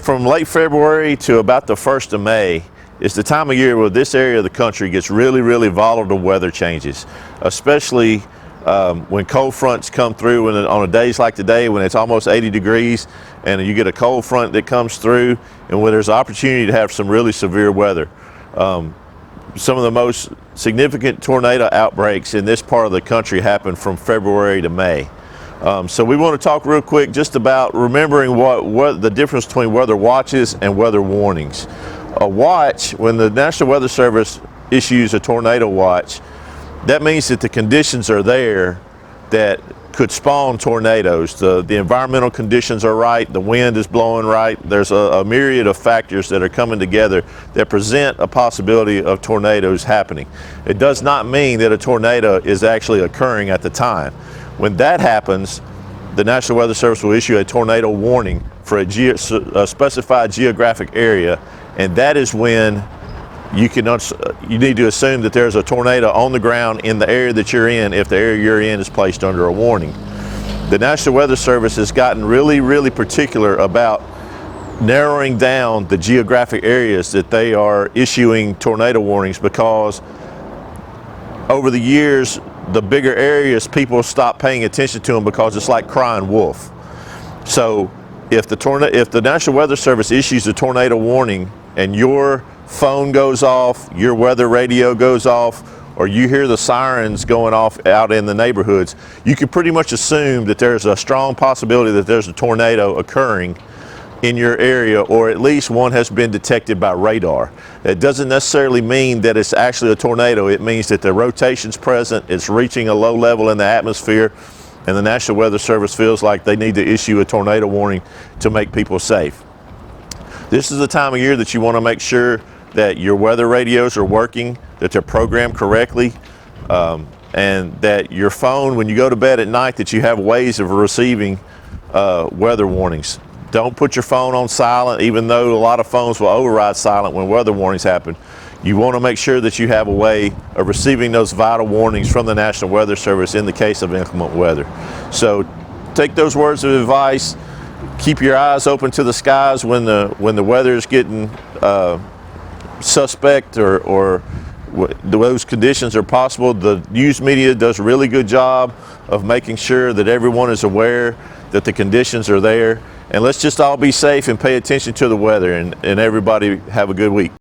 from late February to about the 1st of May is the time of year where this area of the country gets really volatile weather changes, especially when cold fronts come through on days like today when it's almost 80 degrees and you get a cold front that comes through and when there's opportunity to have some really severe weather. Some of the most significant tornado outbreaks in this part of the country happen from February to May. So we want to talk real quick just about remembering what the difference between weather watches and weather warnings. A watch, when the National Weather Service issues a tornado watch, that means that the conditions are there that could spawn tornadoes. The environmental conditions are right, the wind is blowing right, there's a myriad of factors that are coming together that present a possibility of tornadoes happening. It does not mean that a tornado is actually occurring at the time. When that happens, the National Weather Service will issue a tornado warning for a specified geographic area, and that is when you need to assume that there's a tornado on the ground in the area that you're in if the area you're in is placed under a warning. The National Weather Service has gotten really particular about narrowing down the geographic areas that they are issuing tornado warnings, because over the years the bigger areas people stop paying attention to them because it's like crying wolf. So if the National Weather Service issues a tornado warning and your phone goes off, your weather radio goes off, or you hear the sirens going off out in the neighborhoods, you can pretty much assume that there's a strong possibility that there's a tornado occurring in your area, or at least one has been detected by radar. It doesn't necessarily mean that it's actually a tornado. It means that the rotation's present, it's reaching a low level in the atmosphere, and the National Weather Service feels like they need to issue a tornado warning to make people safe. This is the time of year that you want to make sure that your weather radios are working, that they're programmed correctly, and that your phone, when you go to bed at night, that you have ways of receiving weather warnings. Don't put your phone on silent, even though a lot of phones will override silent when weather warnings happen. You want to make sure that you have a way of receiving those vital warnings from the National Weather Service in the case of inclement weather. So take those words of advice. Keep your eyes open to the skies when the weather is getting suspect or those conditions are possible. The news media does a really good job of making sure that everyone is aware that the conditions are there. And let's just all be safe and pay attention to the weather, and everybody have a good week.